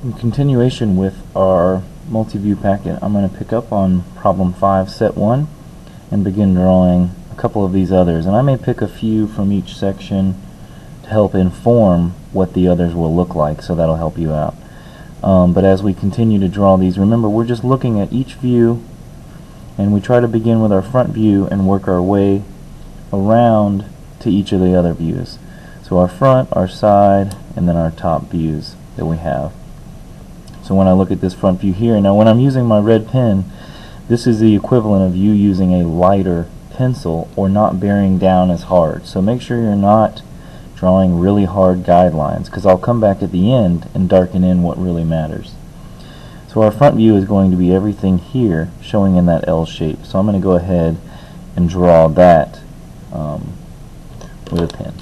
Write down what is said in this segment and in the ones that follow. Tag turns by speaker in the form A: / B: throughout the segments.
A: In continuation with our multi-view packet, I'm going to pick up on problem 5, set 1, and begin drawing a couple of these others. And I may pick a few from each section to help inform what the others will look like, so that'll help you out. But as we continue to draw these, remember we're just looking at each view, and we try to begin with our front view and work our way around to each of the other views. So our front, our side, and then our top views that we have. So when I look at this front view here, now when I'm using my red pen, this is the equivalent of you using a lighter pencil or not bearing down as hard. So make sure you're not drawing really hard guidelines, because I'll come back at the end and darken in what really matters. So our front view is going to be everything here showing in that L shape. So I'm going to go ahead and draw that with a pen.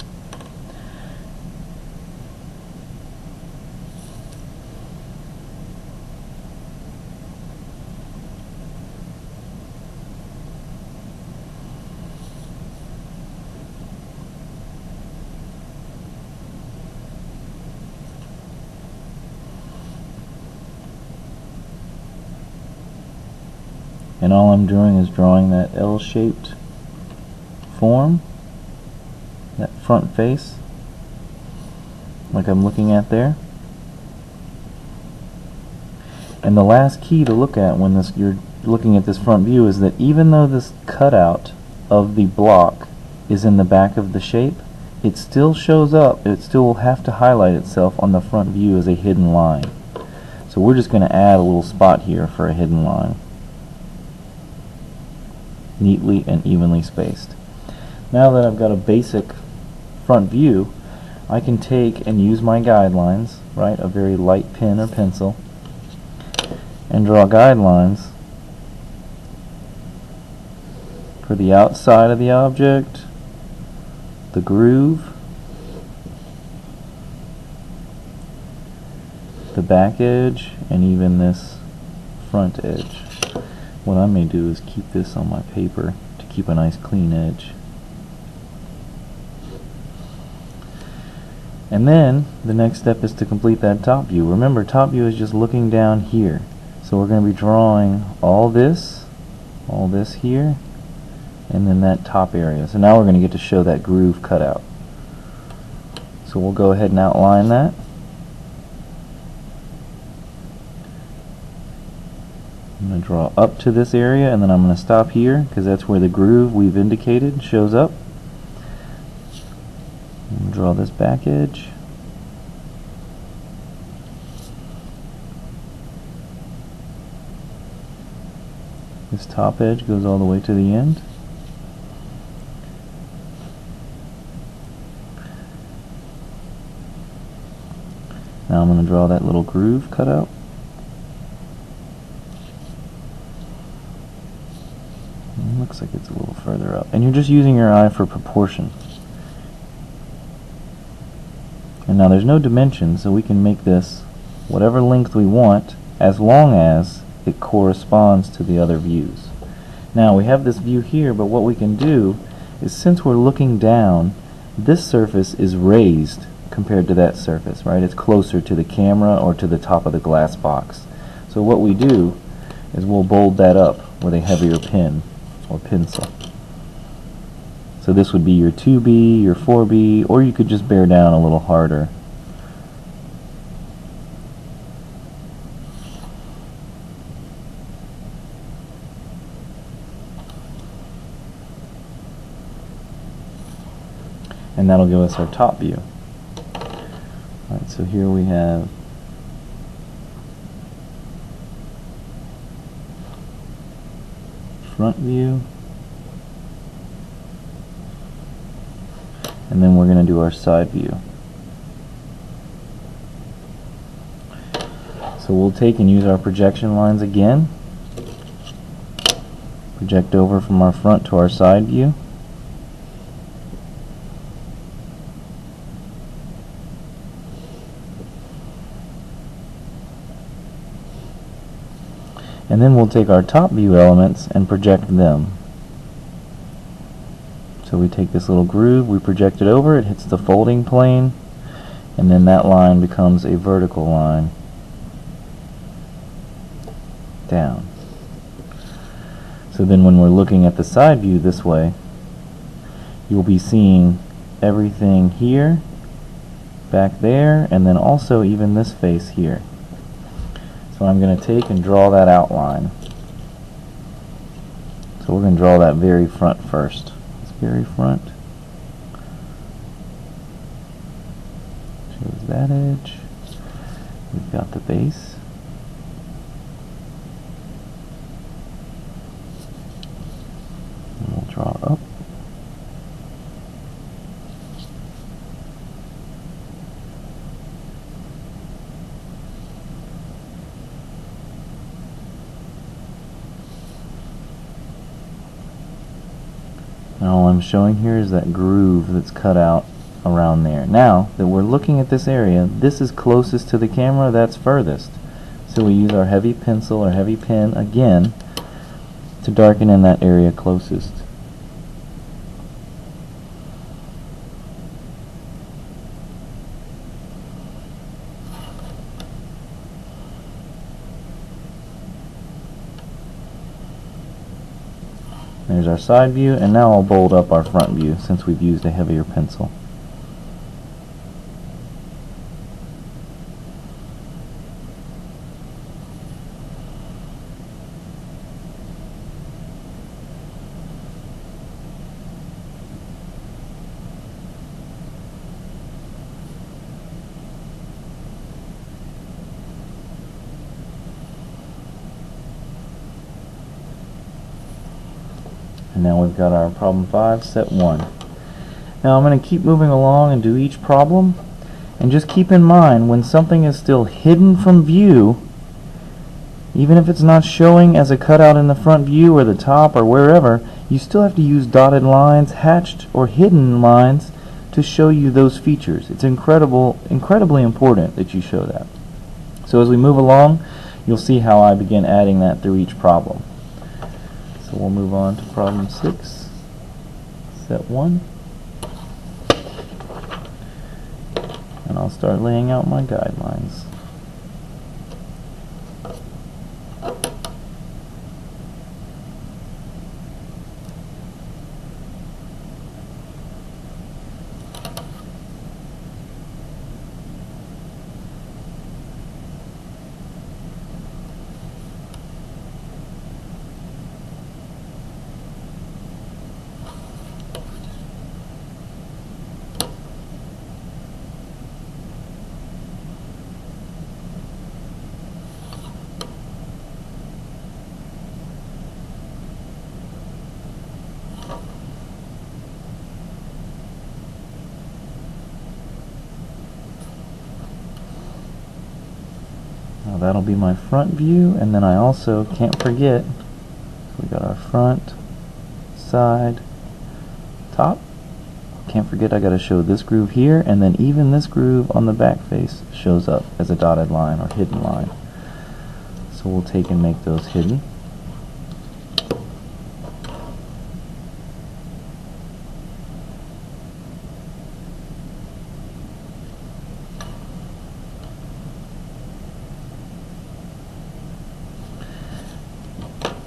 A: And all I'm doing is drawing that L-shaped form, that front face, like I'm looking at there. And the last key to look at when you're looking at this front view is that even though this cutout of the block is in the back of the shape, it still shows up, it still will have to highlight itself on the front view as a hidden line. So we're just going to add a little spot here for a hidden line, neatly and evenly spaced. Now that I've got a basic front view, I can take and use my guidelines, right, a very light pen or pencil, and draw guidelines for the outside of the object, the groove, the back edge, and even this front edge. What I may do is keep this on my paper to keep a nice clean edge. And then the next step is to complete that top view. Remember, top view is just looking down here. So we're going to be drawing all this here, and then that top area. So now we're going to get to show that groove cut out. So we'll go ahead and outline that. I'm going to draw up to this area, and then I'm going to stop here because that's where the groove we've indicated shows up. I'm going to draw this back edge. This top edge goes all the way to the end. Now I'm going to draw that little groove cut out. Looks like it's a little further up. And you're just using your eye for proportion. And now there's no dimension, so we can make this whatever length we want as long as it corresponds to the other views. Now we have this view here, but what we can do is, since we're looking down, this surface is raised compared to that surface, right? It's closer to the camera or to the top of the glass box. So what we do is we'll bold that up with a heavier pen or pencil. So this would be your 2B, your 4B, or you could just bear down a little harder. And that'll give us our top view. Alright, so here we have front view, and then we're going to do our side view. So we'll take and use our projection lines again, project over from our front to our side view. And then we'll take our top view elements and project them. So we take this little groove, we project it over, it hits the folding plane, and then that line becomes a vertical line. down. So then when we're looking at the side view this way, you'll be seeing everything here, back there, and then also even this face here. So I'm going to take and draw that outline. So we're going to draw that very front first. This very front shows that edge. We've got the base. And we'll draw up. And all I'm showing here is that groove that's cut out around there. Now that we're looking at this area, this is closest to the camera, that's furthest. So we use our heavy pencil or heavy pen again to darken in that area closest. There's our side view, and now I'll bold up our front view since we've used a heavier pencil. And now we've got our problem 5, set 1. Now I'm going to keep moving along and do each problem, and just keep in mind when something is still hidden from view, even if it's not showing as a cutout in the front view or the top or wherever, you still have to use dotted lines, hatched or hidden lines to show you those features. It's incredibly important that you show that. So as we move along, you'll see how I begin adding that through each problem. So we'll move on to problem 6, set 1. And I'll start laying out my guidelines. Now that'll be my front view, and then I also can't forget, so we got our front, side, top. Can't forget I got to show this groove here, and then even this groove on the back face shows up as a dotted line or hidden line. So we'll take and make those hidden.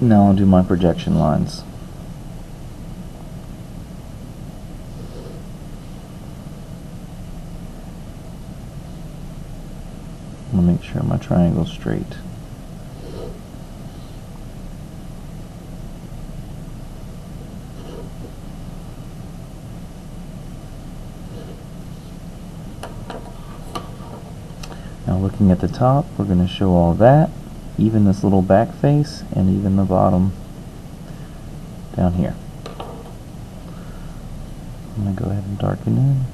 A: Now I'll do my projection lines. I'm going to make sure my triangle's straight. Now looking at the top, we're going to show all that, even this little back face, and even the bottom down here. I'm going to go ahead and darken in.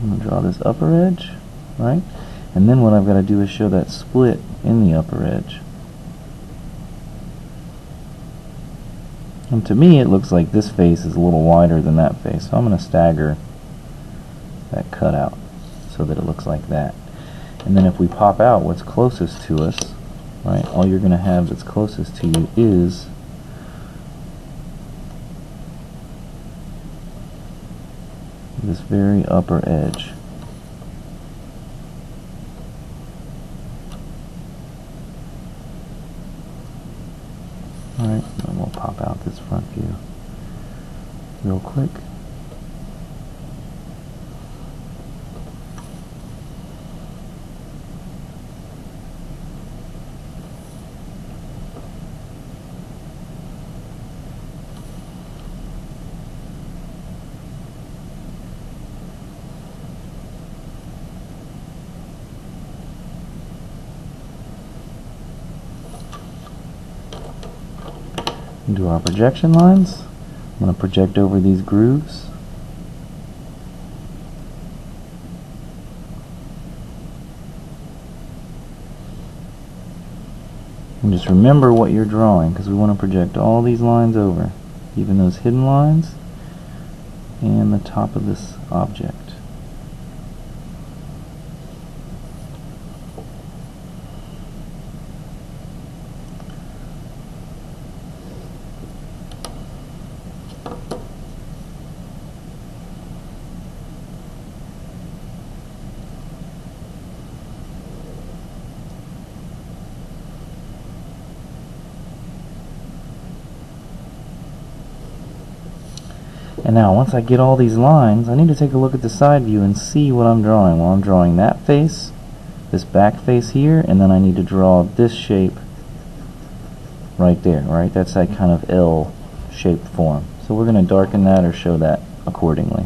A: I'm going to draw this upper edge, right? And then what I've got to do is show that split in the upper edge. And to me it looks like this face is a little wider than that face, so I'm going to stagger that cutout so that it looks like that. And then if we pop out what's closest to us, right, all you're going to have that's closest to you is this very upper edge. Alright, and we'll pop out this front view real quick. Do our projection lines. I'm going to project over these grooves. And just remember what you're drawing, because we want to project all these lines over, even those hidden lines and the top of this object. And now once I get all these lines, I need to take a look at the side view and see what I'm drawing. Well, I'm drawing that face, this back face here, and then I need to draw this shape right there, right? That's that kind of L-shaped form. So we're going to darken that or show that accordingly.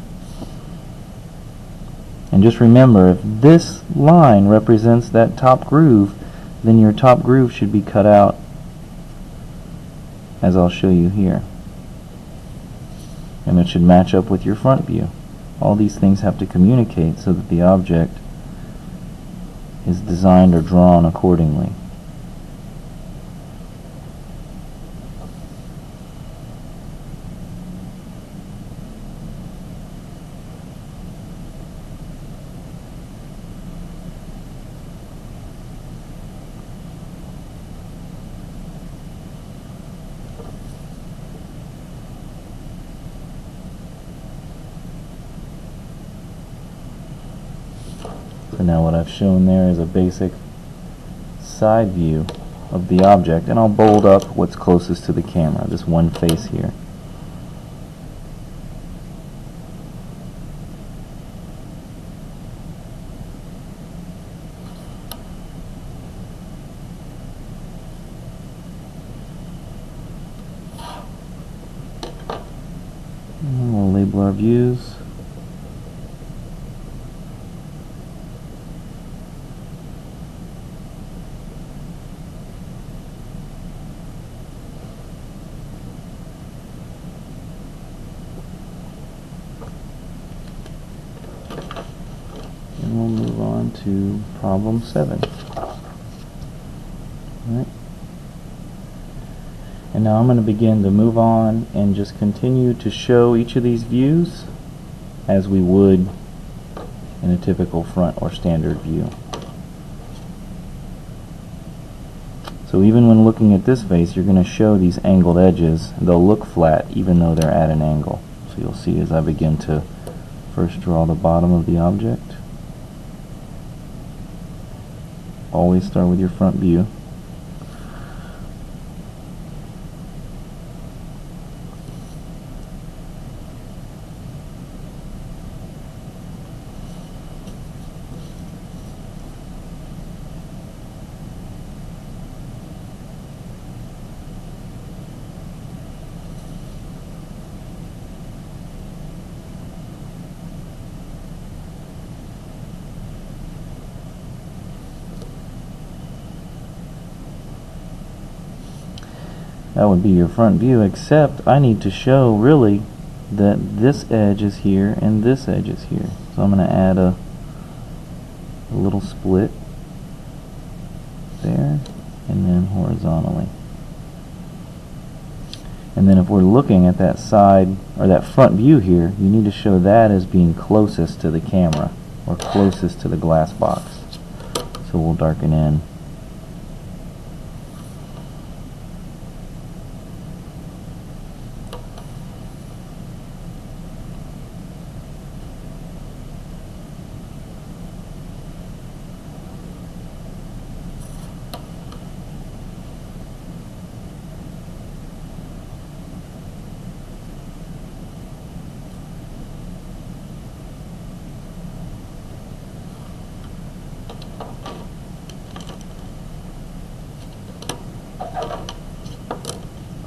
A: And just remember, if this line represents that top groove, then your top groove should be cut out as I'll show you here. And it should match up with your front view. All these things have to communicate so that the object is designed or drawn accordingly. So now what I've shown there is a basic side view of the object, and I'll bold up what's closest to the camera, this one face here. And we'll label our views. And we'll move on to problem 7. Alright. And now I'm going to begin to move on and just continue to show each of these views as we would in a typical front or standard view. So even when looking at this face, you're going to show these angled edges. They'll look flat even though they're at an angle. So you'll see as I begin to first draw the bottom of the object. Always start with your front view. That would be your front view, except I need to show really that this edge is here and this edge is here. So I'm going to add a little split there and then horizontally. And then if we're looking at that side or that front view here, you need to show that as being closest to the camera or closest to the glass box. So we'll darken in.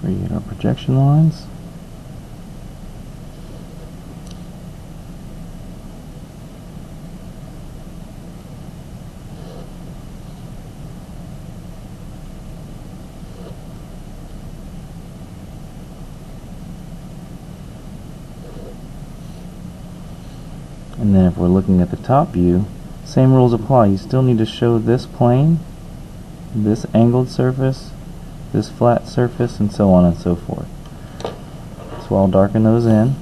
A: Create our projection lines. And then if we're looking at the top view, same rules apply. You still need to show this plane, this angled surface, this flat surface, and so on and so forth. So I'll darken those in.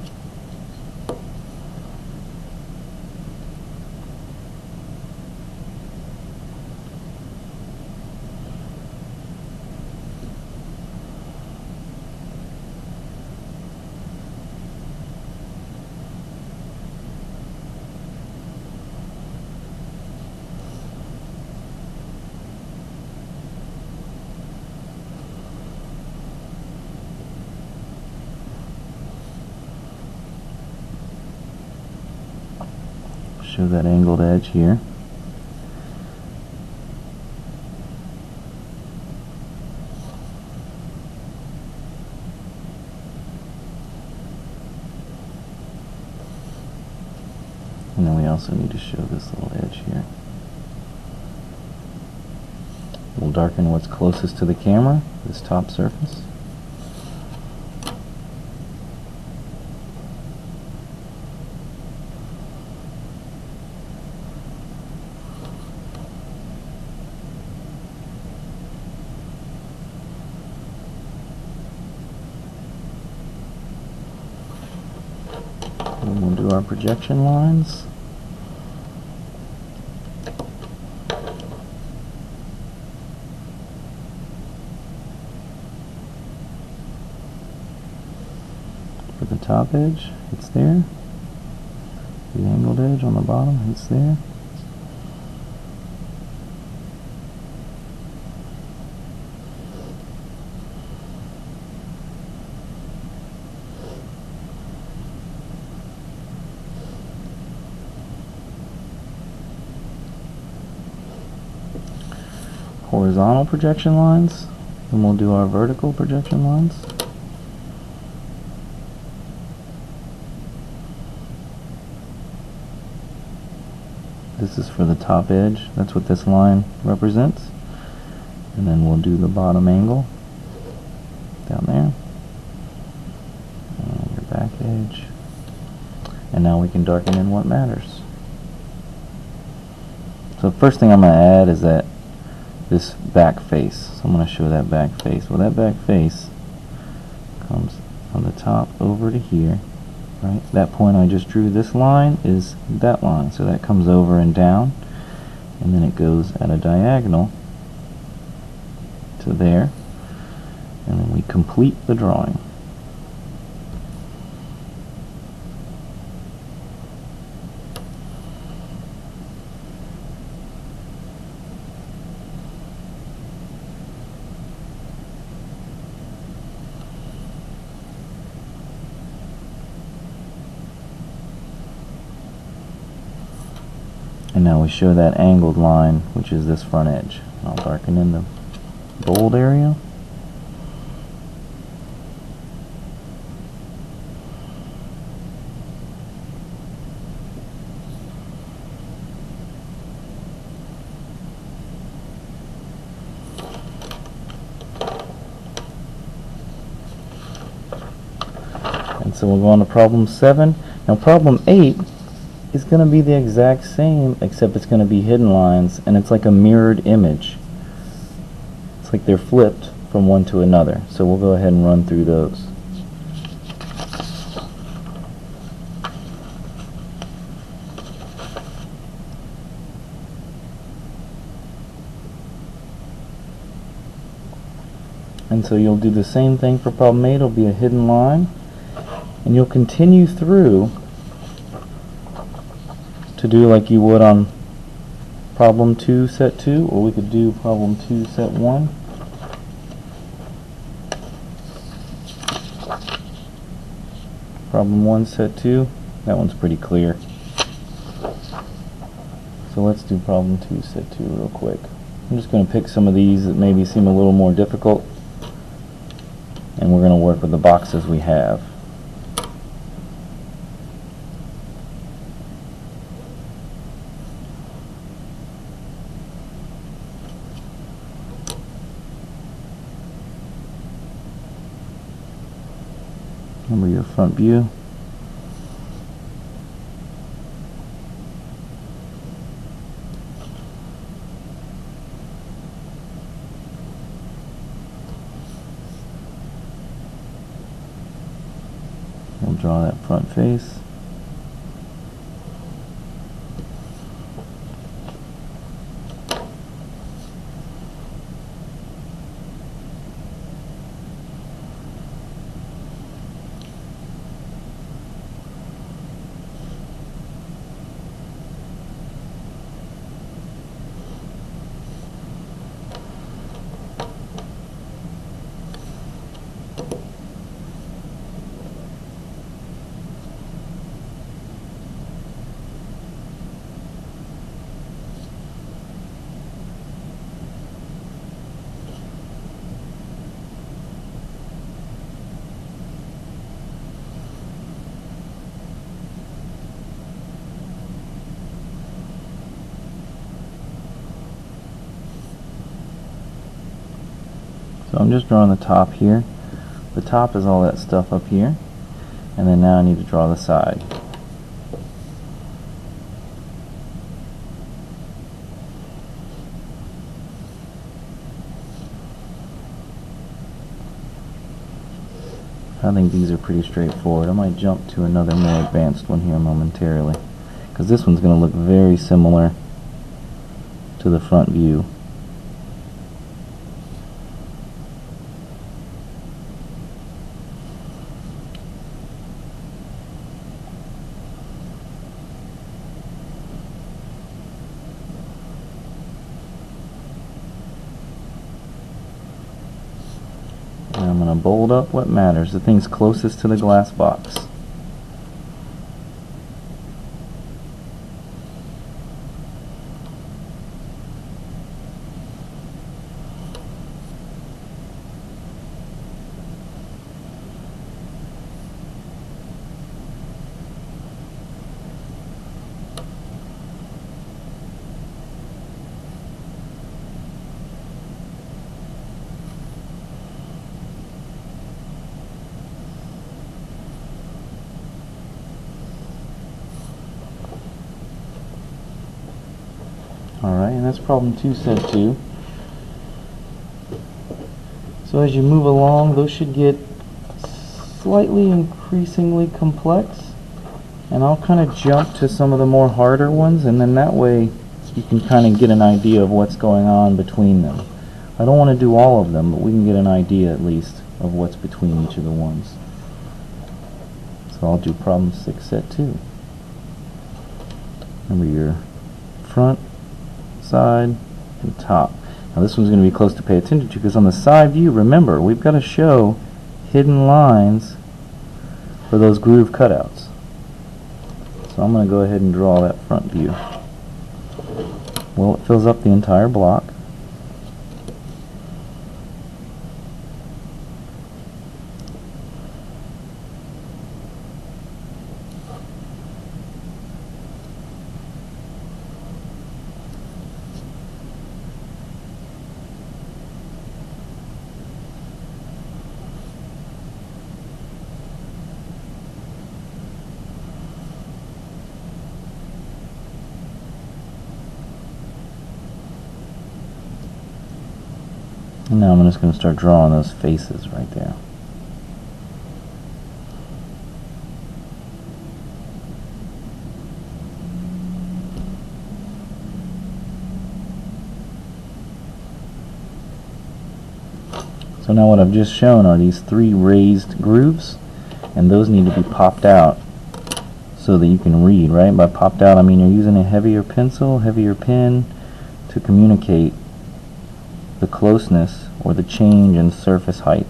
A: Show that angled edge here. And then we also need to show this little edge here. We'll darken what's closest to the camera, this top surface. And we'll do our projection lines. For the top edge, it's there. The angled edge on the bottom, it's there. Horizontal projection lines, and we'll do our vertical projection lines. This is for the top edge, that's what this line represents. And then we'll do the bottom angle down there. And your back edge. And now we can darken in what matters. So the first thing I'm going to add is that this back face. So I'm going to show that back face. Well, that back face comes from the top over to here. Right? That point I just drew, this line is that line. So that comes over and down, and then it goes at a diagonal to there, and then we complete the drawing. And now we show that angled line, which is this front edge. I'll darken in the bold area. And And so we'll go on to problem 7. Now problem 8 is going to be the exact same, except it's going to be hidden lines, and it's like a mirrored image. It's like they're flipped from one to another. So we'll go ahead and run through those. And so you'll do the same thing for problem 8. It'll be a hidden line, and you'll continue through to do like you would on problem 2 set 2, or we could do problem 2 set 1. Problem 1 set 2, that one's pretty clear. So let's do problem 2 set 2 real quick. I'm just going to pick some of these that maybe seem a little more difficult, and we're going to work with the boxes we have. Remember your front view. We'll draw that front face. So I'm just drawing the top here. The top is all that stuff up here, and then now I need to draw the side. I think these are pretty straightforward. I might jump to another more advanced one here momentarily, because this one's going to look very similar to the front view. And I'm going to bold up what matters, the things closest to the glass box. Alright, and that's problem 2 set 2. So as you move along, those should get slightly increasingly complex, and I'll kind of jump to some of the more harder ones, and then that way you can kind of get an idea of what's going on between them. I don't want to do all of them, but we can get an idea at least of what's between each of the ones. So I'll do problem 6 set 2. Remember your front, side, and top. Now this one's going to be close to pay attention to, because on the side view, remember, we've got to show hidden lines for those groove cutouts. So I'm going to go ahead and draw that front view. Well, it fills up the entire block. And now I'm just going to start drawing those faces right there. So now what I've just shown are these 3 raised grooves, and those need to be popped out so that you can read, right? By popped out, I mean you're using a heavier pencil, heavier pen to communicate the closeness or the change in surface height.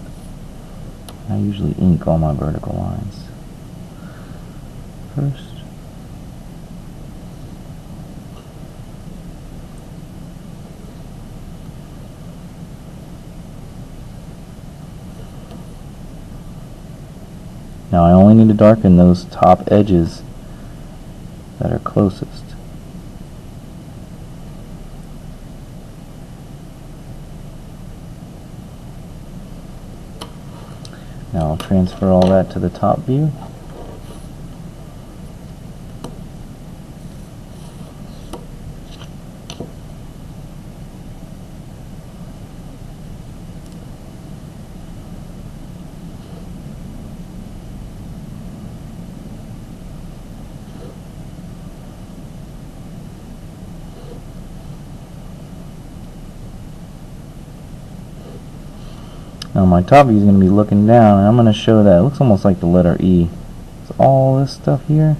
A: I usually ink all my vertical lines first. Now I only need to darken those top edges that are closest. Now I'll transfer all that to the top view. Now my top view is going to be looking down, and I'm going to show that it looks almost like the letter E. So all this stuff here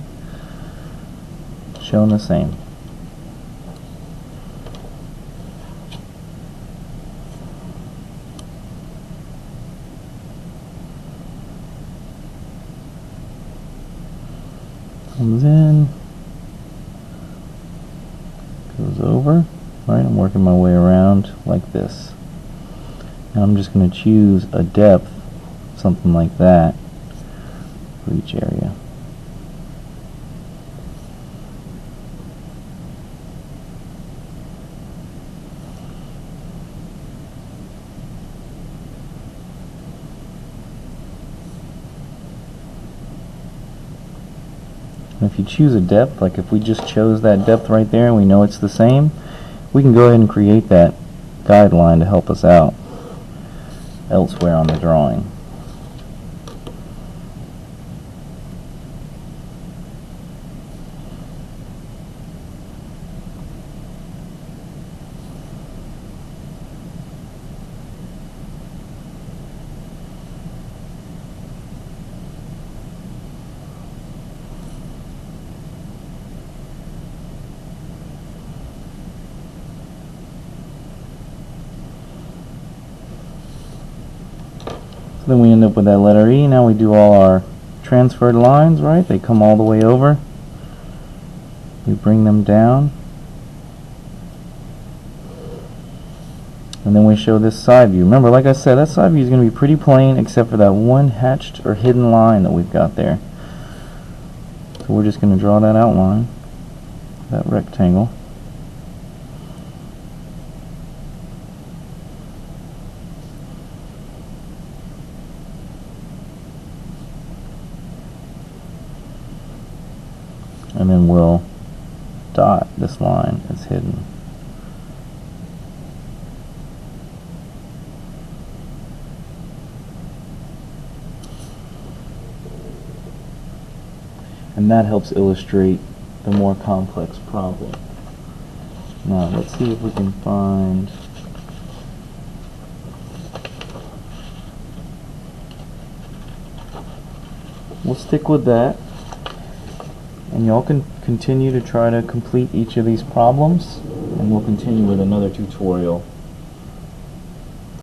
A: shown the same. Comes in, goes over, right? I'm working my way around like this. And I'm just going to choose a depth, something like that, for each area. And if you choose a depth, like if we just chose that depth right there and we know it's the same, we can go ahead and create that guideline to help us out elsewhere on the drawing. Then we end up with that letter E. Now we do all our transferred lines, right? They come all the way over. We bring them down. And then we show this side view. Remember, like I said, that side view is going to be pretty plain except for that one hatched or hidden line that we've got there. So we're just going to draw that outline, that rectangle. And then we'll dot this line that's hidden. And that helps illustrate the more complex problem. Now let's see if we can find we'll stick with that. And y'all can continue to try to complete each of these problems, and we'll continue with another tutorial